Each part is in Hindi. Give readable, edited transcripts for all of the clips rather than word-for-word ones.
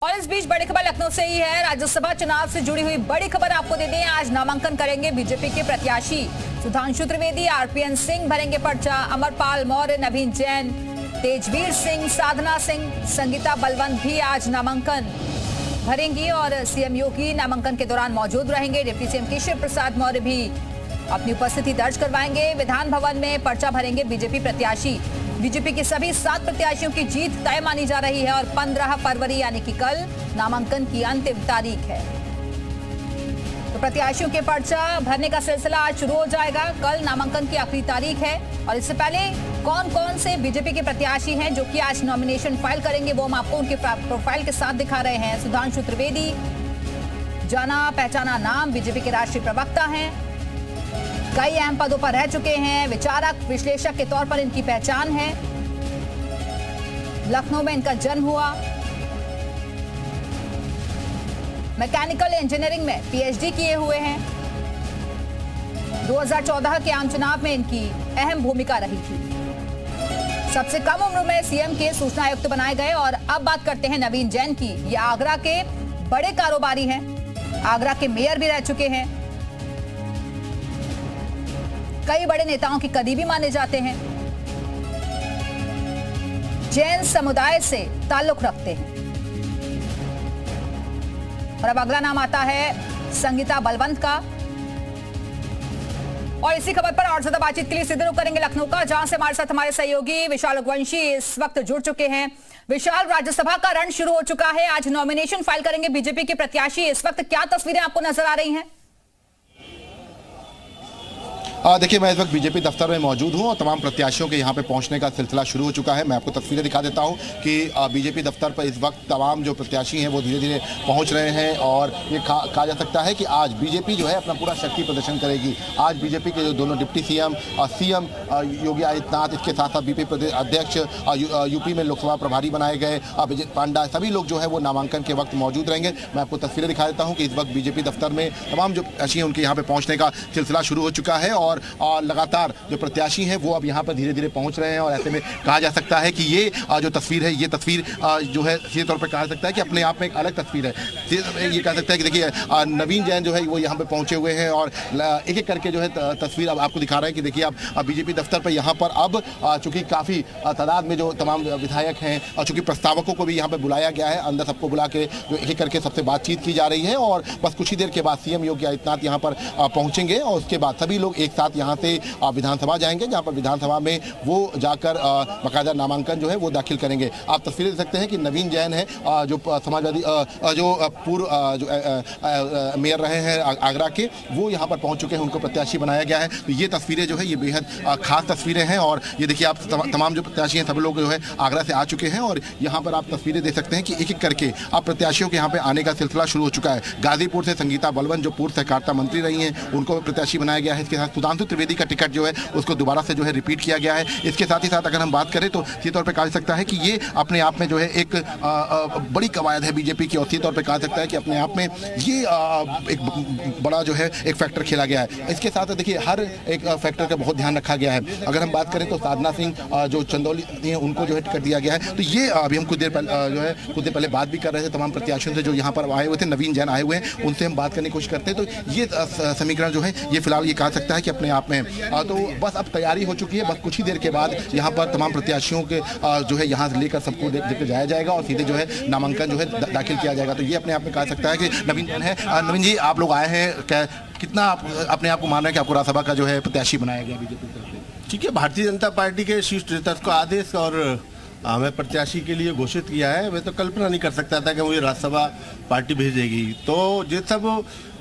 और इस बीच बड़ी खबर लखनऊ से ही है। राज्यसभा चुनाव से जुड़ी हुई बड़ी खबर आपको दे दें। आज नामांकन करेंगे बीजेपी के प्रत्याशी सुधांशु त्रिवेदी, आरपीएन सिंह भरेंगे पर्चा। अमरपाल मौर्य, नवीन जैन, तेजवीर सिंह, साधना सिंह, संगीता बलवंत भी आज नामांकन भरेंगी और सीएम योगी नामांकन के दौरान मौजूद रहेंगे। डिप्टी सीएम केशव प्रसाद मौर्य भी अपनी उपस्थिति दर्ज करवाएंगे। विधान भवन में पर्चा भरेंगे बीजेपी प्रत्याशी। बीजेपी के सभी 7 प्रत्याशियों की जीत तय मानी जा रही है और 15 फरवरी यानी कि कल नामांकन की अंतिम तारीख है। तो प्रत्याशियों के पर्चा भरने का सिलसिला आज शुरू हो जाएगा। कल नामांकन की आखिरी तारीख है और इससे पहले कौन कौन से बीजेपी के प्रत्याशी हैं जो कि आज नॉमिनेशन फाइल करेंगे, वो हम आपको उनके प्रोफाइल के साथ दिखा रहे हैं। सुधांशु त्रिवेदी जाना पहचाना नाम, बीजेपी के राष्ट्रीय प्रवक्ता हैं, कई अहम पदों पर रह चुके हैं, विचारक विश्लेषक के तौर पर इनकी पहचान है। लखनऊ में इनका जन्म हुआ, मैकेनिकल इंजीनियरिंग में पीएचडी किए हुए हैं। 2014 के आम चुनाव में इनकी अहम भूमिका रही थी। सबसे कम उम्र में सीएम के सूचना आयुक्त बनाए गए। और अब बात करते हैं नवीन जैन की। ये आगरा के बड़े कारोबारी हैं, आगरा के मेयर भी रह चुके हैं, कई बड़े नेताओं की करीबी माने जाते हैं, जैन समुदाय से ताल्लुक रखते हैं। और अब अगला नाम आता है संगीता बलवंत का। और इसी खबर पर और ज्यादा बातचीत के लिए सीधे रुख करेंगे लखनऊ का, जहां से हमारे साथ हमारे सहयोगी विशाल उग्रवंशी इस वक्त जुड़ चुके हैं। विशाल, राज्यसभा का रण शुरू हो चुका है, आज नॉमिनेशन फाइल करेंगे बीजेपी के प्रत्याशी। इस वक्त क्या तस्वीरें आपको नजर आ रही हैं? देखिए, मैं इस वक्त बीजेपी दफ्तर में मौजूद हूं और तमाम प्रत्याशियों के यहां पे पहुंचने का सिलसिला शुरू हो चुका है। मैं आपको तस्वीरें दिखा देता हूं कि बीजेपी दफ्तर पर इस वक्त तमाम जो प्रत्याशी हैं वो धीरे धीरे पहुंच रहे हैं और ये कहा जा सकता है कि आज बीजेपी जो है अपना पूरा शक्ति प्रदर्शन करेगी। आज बीजेपी के जो दोनों deputy CM CM Yogi Adityanath, इसके साथ साथ बीजेपी प्रदेश अध्यक्ष, यूपी में लोकसभा प्रभारी बनाए गए विजय पांडा, सभी लोग जो है वो नामांकन के वक्त मौजूद रहेंगे। मैं आपको तस्वीरें दिखा देता हूँ कि इस वक्त बीजेपी दफ्तर में तमाम जो प्रत्याशी हैं उनके यहाँ पे पहुँचने का सिलसिला शुरू हो चुका है और लगातार जो प्रत्याशी हैं वो अब यहाँ पर धीरे धीरे पहुँच रहे हैं। और ऐसे में कहा जा सकता है कि ये जो तस्वीर है, ये तस्वीर जो है सीधे तौर पर कहा सकता है कि अपने आप में एक अलग तस्वीर है। ये कह सकता है कि देखिए नवीन जैन जो है वो यहाँ पे पहुँचे हुए हैं और एक एक करके जो है तस्वीर अब आपको दिखा रहे हैं कि देखिए अब बीजेपी दफ्तर पर यहाँ पर अब चूँकि काफ़ी तादाद में जो तमाम विधायक हैं और चूँकि प्रस्तावकों को भी यहाँ पर बुलाया गया है, अंदर सबको बुला के जो एक एक करके सबसे बातचीत की जा रही है और बस कुछ ही देर के बाद सीएम योगी आदित्यनाथ यहाँ पर पहुँचेंगे और उसके बाद सभी लोग एक साथ यहाँ से विधानसभा जाएंगे, जहां पर विधानसभा में वो जाकर बाकायदा नामांकन जो है वो दाखिल करेंगे। आप तस्वीरें देख सकते हैं कि नवीन जैन है जो समाजवादी जो पूर्व जो मेयर रहे हैं आगरा के, वो यहाँ पर पहुंच चुके हैं, उनको प्रत्याशी बनाया गया है। तो ये तस्वीरें जो है ये बेहद खास तस्वीरें हैं और ये देखिए आप तमाम जो प्रत्याशी हैं सब लोग जो है आगरा से आ चुके हैं और यहाँ पर आप तस्वीरें देख सकते हैं कि एक एक करके आप प्रत्याशियों के यहाँ पे आने का सिलसिला शुरू हो चुका है। गाजीपुर से संगीता बलवंत जो पूर्व सहकारिता मंत्री रही हैं, उनको प्रत्याशी बनाया गया है। इसके साथ सुधांशु त्रिवेदी का टिकट जो है उसको दोबारा से जो है रिपीट किया गया है। इसके साथ ही साथ अगर हम बात करें तो सीधे तौर पे कहा जा सकता है कि ये अपने आप में जो है एक बड़ी कवायद है बीजेपी की और सीधे तौर पे कहा जा सकता है कि अपने आप में ये एक बड़ा जो है एक फैक्टर खेला गया है। इसके साथ देखिए हर एक फैक्टर का बहुत ध्यान रखा गया है। अगर हम बात करें तो साधना सिंह जो चंदौली हैं उनको जो है टिकट दिया गया है। तो ये अभी हम कुछ देर पहले बात भी कर रहे थे तमाम प्रत्याशियों से जो यहाँ पर आए हुए थे, नवीन जैन आए हुए हैं, उनसे हम बात करने की कोशिश करते हैं। तो ये समीकरण जो है ये फिलहाल ये कहा सकता है कि अपने आप में तो बस अब तैयारी हो चुकी है। बस कुछ ही देर के बाद यहाँ पर तमाम प्रत्याशियों के जो है यहाँ से लेकर सबको लेकर जाया जाएगा और सीधे जो है नामांकन जो है दाखिल किया जाएगा। तो ये अपने आप में कहा सकता है कि नवीन जैन है। नवीन जी, आप लोग आए हैं, क्या कितना आप अपने आप को मान रहे हैं कि आपको राज्यसभा का जो है प्रत्याशी बनाया गया बीजेपी की तरफ से? ठीक है, भारतीय जनता पार्टी के शीर्ष नेतृत्व का आदेश और हमें प्रत्याशी के लिए घोषित किया है। मैं तो कल्पना नहीं कर सकता था कि मुझे राज्यसभा पार्टी भेजेगी। तो ये सब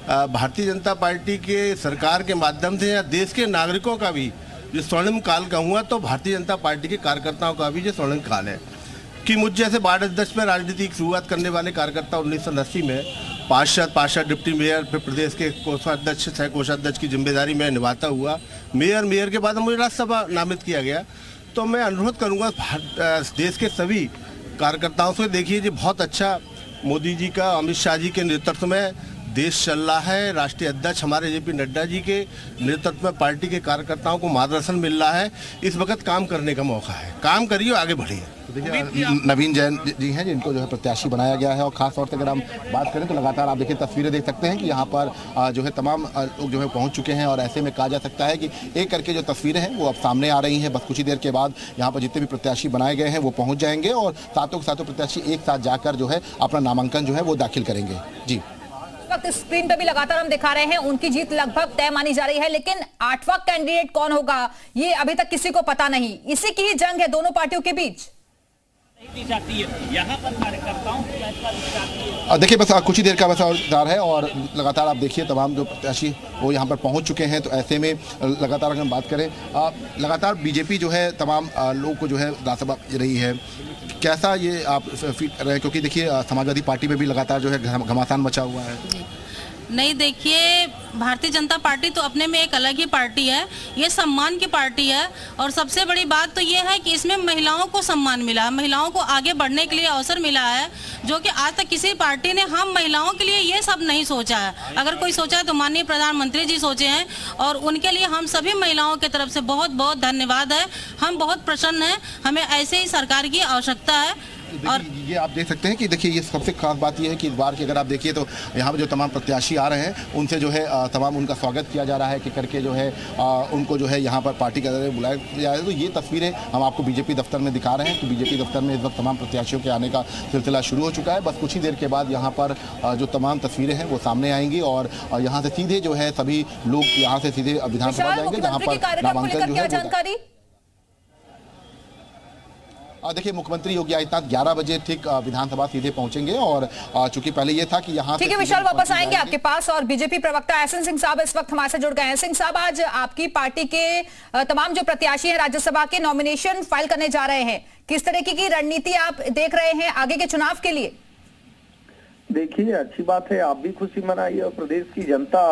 भारतीय जनता पार्टी के सरकार के माध्यम से या देश के नागरिकों का भी जो स्वर्णिम काल कहूँगा तो भारतीय जनता पार्टी के कार्यकर्ताओं का भी जो स्वर्णिम काल है कि मुझ जैसे वार्ड अध्यक्ष में राजनीति की शुरुआत करने वाले कार्यकर्ता 1980 में पार्षद डिप्टी मेयर, फिर प्रदेश के कोषाध्यक्ष सह कोषाध्यक्ष की जिम्मेदारी में निभाता हुआ मेयर के बाद मुझे राज्यसभा नामित किया गया। तो मैं अनुरोध करूँगा देश के सभी कार्यकर्ताओं से, देखिए जी बहुत अच्छा मोदी जी का, अमित शाह जी के नेतृत्व में देश चल रहा है। राष्ट्रीय अध्यक्ष हमारे जेपी नड्डा जी के नेतृत्व में पार्टी के कार्यकर्ताओं को मार्गदर्शन मिल रहा है। इस वक्त काम करने का मौका है, काम करिए, आगे बढ़िए। देखिए नवीन जैन जी हैं जिनको जो है प्रत्याशी बनाया गया है और खास तौर से अगर हम बात करें तो लगातार आप देखिए तस्वीरें देख सकते हैं कि यहाँ पर जो है तमाम लोग जो है पहुँच चुके हैं और ऐसे में कहा जा सकता है कि एक करके जो तस्वीरें हैं वो अब सामने आ रही हैं। बस कुछ ही देर के बाद यहाँ पर जितने भी प्रत्याशी बनाए गए हैं वो पहुँच जाएंगे और सातों के सातों प्रत्याशी एक साथ जाकर जो है अपना नामांकन जो है वो दाखिल करेंगे। जी वक्त स्क्रीन पे भी लगातार हम दिखा रहे हैं उनकी जीत लगभग तय मानी जा रही है, लेकिन 8वां कैंडिडेट कौन होगा ये अभी तक किसी को पता नहीं। इसी की ही जंग है दोनों पार्टियों के बीच। यहाँ पर कार्यकर्ताओं देखिए बस कुछ ही देर का बस इंतजार है और लगातार आप देखिए तमाम जो प्रत्याशी वो यहाँ पर पहुँच चुके हैं। तो ऐसे में लगातार अगर हम बात करें लगातार बीजेपी जो है तमाम लोगों को जो है राज्यसभा रही है, कैसा ये आप फील कर रहे हैं? क्योंकि देखिए समाजवादी पार्टी में भी लगातार जो है घमासान मचा हुआ है। नहीं, देखिए भारतीय जनता पार्टी तो अपने में एक अलग ही पार्टी है, ये सम्मान की पार्टी है। और सबसे बड़ी बात तो ये है कि इसमें महिलाओं को सम्मान मिला है, महिलाओं को आगे बढ़ने के लिए अवसर मिला है, जो कि आज तक किसी पार्टी ने हम महिलाओं के लिए ये सब नहीं सोचा है। अगर कोई सोचा है तो माननीय प्रधानमंत्री जी सोचे हैं और उनके लिए हम सभी महिलाओं की तरफ से बहुत बहुत धन्यवाद है। हम बहुत प्रसन्न हैं, हमें ऐसे ही सरकार की आवश्यकता है। और ये आप देख सकते हैं कि देखिए ये सबसे खास बात ये है कि इस बार की अगर आप देखिए तो यहाँ पर जो तमाम प्रत्याशी आ रहे हैं उनसे जो है तमाम उनका स्वागत किया जा रहा है कि करके जो है उनको जो है यहाँ पर पार्टी के अंदर बुलाया जा रहा है। तो ये तस्वीरें हम आपको बीजेपी दफ्तर में दिखा रहे हैं कि बीजेपी दफ्तर में इस वक्त तमाम प्रत्याशियों के आने का सिलसिला शुरू हो चुका है। बस कुछ ही देर के बाद यहाँ पर जो तमाम तस्वीरें हैं वो सामने आएंगी और यहाँ से सीधे जो है सभी लोग यहाँ से सीधे विधानसभा जाएंगे जहाँ पर नामांकन जो है। देखिए मुख्यमंत्री योगी आदित्यनाथ 11 बजे ठीक विधानसभा सीधे पहुंचेंगे और चूंकि पहले ये था कि यहाँ ठीक है विशाल वापस आएंगे आपके पास। और बीजेपी प्रवक्ता एहसन सिंह साहब इस वक्त हमारे से जुड़ गए हैं। सिंह साहब, आज आपकी पार्टी के तमाम जो प्रत्याशी हैं राज्यसभा के नॉमिनेशन फाइल करने जा रहे हैं, किस तरीके की रणनीति आप देख रहे हैं आगे के चुनाव के लिए? देखिए अच्छी बात है, आप भी खुशी मनाइए और प्रदेश की जनता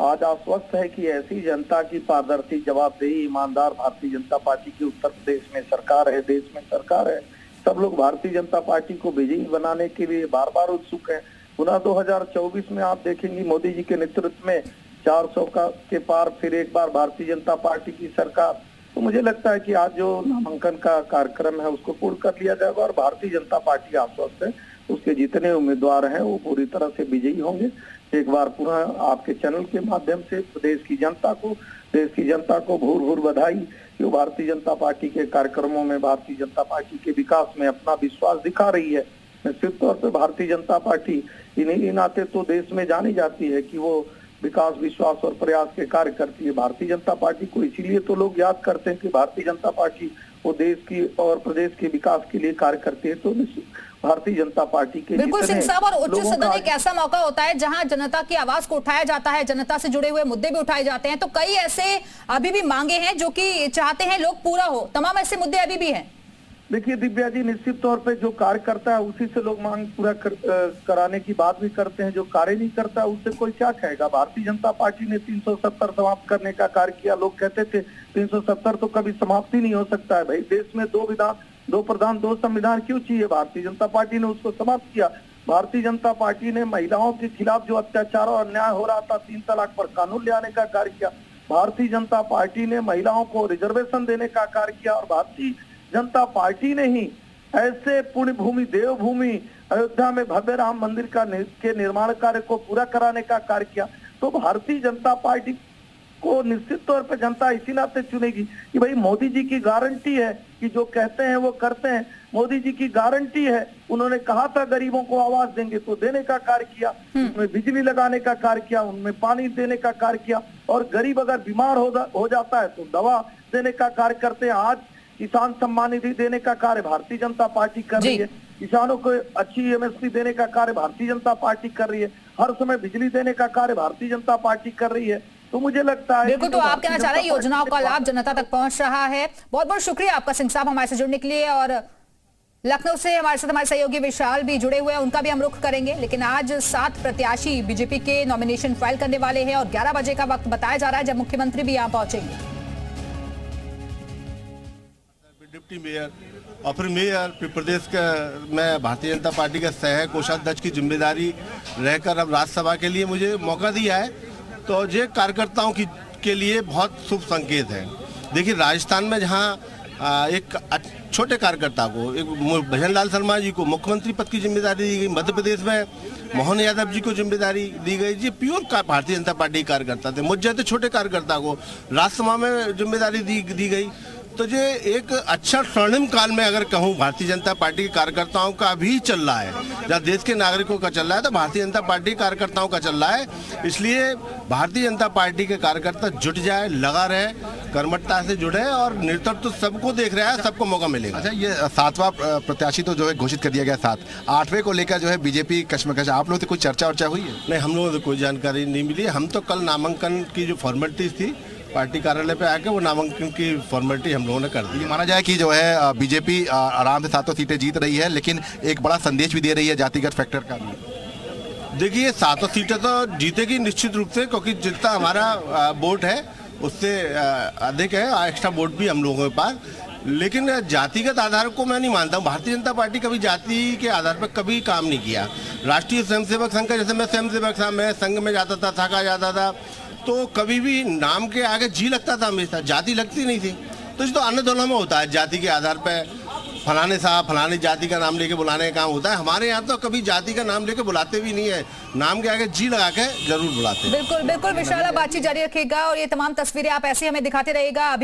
आज आश्वस्त है कि ऐसी जनता की पारदर्शी, जवाबदेही, ईमानदार भारतीय जनता पार्टी की उत्तर प्रदेश में सरकार है, देश में सरकार है। सब लोग भारतीय जनता पार्टी को विजयी बनाने के लिए बार बार उत्सुक हैं। पुनः 2024 में आप देखेंगे मोदी जी के नेतृत्व में 400 के पार फिर एक बार भारतीय जनता पार्टी की सरकार। तो मुझे लगता है कि आज जो नामांकन का कार्यक्रम है उसको पूर्ण कर लिया जाएगा और भारतीय जनता पार्टी आश्वस्त है, उसके जितने उम्मीदवार हैं वो पूरी तरह से विजयी होंगे। एक बार पुनः आपके चैनल के माध्यम से प्रदेश की जनता को भूर भूर बधाई कि वो भारतीय जनता पार्टी के कार्यक्रमों में, भारतीय जनता पार्टी के विकास में अपना विश्वास दिखा रही है। निश्चित तौर पे भारतीय जनता पार्टी इन्हीं नाते तो देश में जानी जाती है कि वो विकास, विश्वास और प्रयास के कार्य करती है। भारतीय जनता पार्टी को इसीलिए तो लोग याद करते हैं कि भारतीय जनता पार्टी वो देश की और प्रदेश के विकास के लिए कार्य करती है। तो भारतीय जनता पार्टी के बिल्कुल सिंह साहब, और उच्च सदन एक ऐसा मौका होता है जहां जनता की आवाज को उठाया जाता है, जनता से जुड़े हुए मुद्दे भी उठाए जाते हैं। तो कई ऐसे अभी भी मांगे हैं जो कि चाहते हैं लोग पूरा हो, तमाम ऐसे मुद्दे अभी भी हैं। देखिए दिव्या जी, निश्चित तौर पे जो कार्य करता है उसी से लोग मांग पूरा कराने की बात भी करते हैं। जो कार्य नहीं करता उससे कोई क्या कहेगा। भारतीय जनता पार्टी ने 370 समाप्त करने का कार्य किया। लोग कहते थे 370 तो कभी समाप्त ही नहीं हो सकता है। भाई देश में 2 विधान, 2 प्रधान, 2 संविधान क्यों चाहिए? भारतीय जनता पार्टी ने उसको समाप्त किया। भारतीय जनता पार्टी ने महिलाओं के खिलाफ जो अत्याचार और अन्याय हो रहा था 3 तलाक पर कानून ले आने का कार्य किया। भारतीय जनता पार्टी ने महिलाओं को रिजर्वेशन देने का कार्य किया। और भारतीय जनता पार्टी ने ही ऐसे पुण्य भूमि, देवभूमि अयोध्या में भव्य राम मंदिर के निर्माण कार्य को पूरा कराने का कार्य किया। तो भारतीय जनता पार्टी को निश्चित तौर पर जनता इसी नाते चुनेगी कि भाई मोदी जी की गारंटी है कि जो कहते हैं वो करते हैं। मोदी जी की गारंटी है, उन्होंने कहा था गरीबों को आवास देंगे तो देने का कार्य किया, उनमें बिजली लगाने का कार्य किया, उनमें पानी देने का कार्य किया। और गरीब अगर बीमार हो जाता है तो दवा देने का कार्य करते हैं। आज किसान सम्मान निधि देने का कार्य भारतीय जनता पार्टी कर रही है। किसानों को अच्छी एमएसपी देने का कार्य भारतीय जनता पार्टी कर रही है। हर समय बिजली देने का कार्य भारतीय जनता पार्टी कर रही है। तो मुझे लगता है बिल्कुल, तो आप कहना चाह रहे हैं योजनाओं का लाभ जनता तक पहुंच रहा है। बहुत बहुत शुक्रिया आपका सिंह साहब हमारे से जुड़ने के लिए। और लखनऊ से हमारे साथ हमारे सहयोगी विशाल भी जुड़े हुए हैं, उनका भी हम रुख करेंगे। लेकिन आज 7 प्रत्याशी बीजेपी के नॉमिनेशन फाइल करने वाले हैं और 11 बजे का वक्त बताया जा रहा है जब मुख्यमंत्री भी यहाँ पहुंचेंगे। डिप्टी मेयर और फिर मेयर, फिर प्रदेश का मैं भारतीय जनता पार्टी का सह कोषाध्यक्ष की जिम्मेदारी रहकर अब राज्यसभा के लिए मुझे मौका दिया है, तो ये कार्यकर्ताओं के लिए बहुत शुभ संकेत है। देखिए, राजस्थान में जहाँ एक छोटे कार्यकर्ता को, एक भजनलाल शर्मा जी को मुख्यमंत्री पद की जिम्मेदारी दी गई, मध्य प्रदेश में मोहन यादव जी को जिम्मेदारी दी गई, जी प्योर भारतीय जनता पार्टी के कार्यकर्ता थे। मुझ जैसे छोटे कार्यकर्ता को राज्यसभा में जिम्मेदारी दी गई, तो ये एक अच्छा स्वर्णिम काल में अगर कहूँ भारतीय जनता पार्टी के कार्यकर्ताओं का भी चल रहा है, जहाँ देश के नागरिकों का चल रहा है तो भारतीय जनता पार्टी के कार्यकर्ताओं का चल रहा है। इसलिए भारतीय जनता पार्टी के कार्यकर्ता जुट जाए, लगा रहे, कर्मठता से जुड़े और नेतृत्व तो सबको देख रहा है, सबको मौका मिलेगा। अच्छा, ये 7वां प्रत्याशी तो जो है घोषित कर दिया गया, 7, 8वें को लेकर जो है बीजेपी कश्मकश, आप लोगों से कुछ चर्चा हुई है? नहीं, हम लोगों को कोई जानकारी नहीं मिली। हम तो कल नामांकन की जो फॉर्मेलिटीज थी पार्टी कार्यालय पे आके वो नामांकन की फॉर्मेलिटी हम लोगों ने कर दी। माना जाए कि जो है बीजेपी आराम से 7 सीटें जीत रही है, लेकिन एक बड़ा संदेश भी दे रही है जातिगत फैक्टर का भी। देखिए, 7 सीटें तो जीतेगी निश्चित रूप से, क्योंकि जितना हमारा वोट है उससे अधिक है, एक्स्ट्रा वोट भी हम लोगों के पास। लेकिन जातिगत आधार को मैं नहीं मानता हूँ। भारतीय जनता पार्टी कभी जाति के आधार पर कभी काम नहीं किया। राष्ट्रीय स्वयंसेवक संघ का, जैसे मैं स्वयंसेवक था, मैं संघ में जाता था, थका जाता था, तो कभी भी नाम के आगे जी लगता था, हमेशा जाति लगती नहीं थी। तो इस तो अन्य दोनों में होता है, जाति के आधार पर फलाने साहब फलानी जाति का नाम लेके बुलाने का काम होता है। हमारे यहाँ तो कभी जाति का नाम लेके बुलाते भी नहीं है, नाम के आगे जी लगा के जरूर बुलाते हैं। बिल्कुल बिल्कुल, विशाल, बातचीत जारी रखिएगा और ये तमाम तस्वीरें आप ऐसे हमें दिखाते रहिएगा।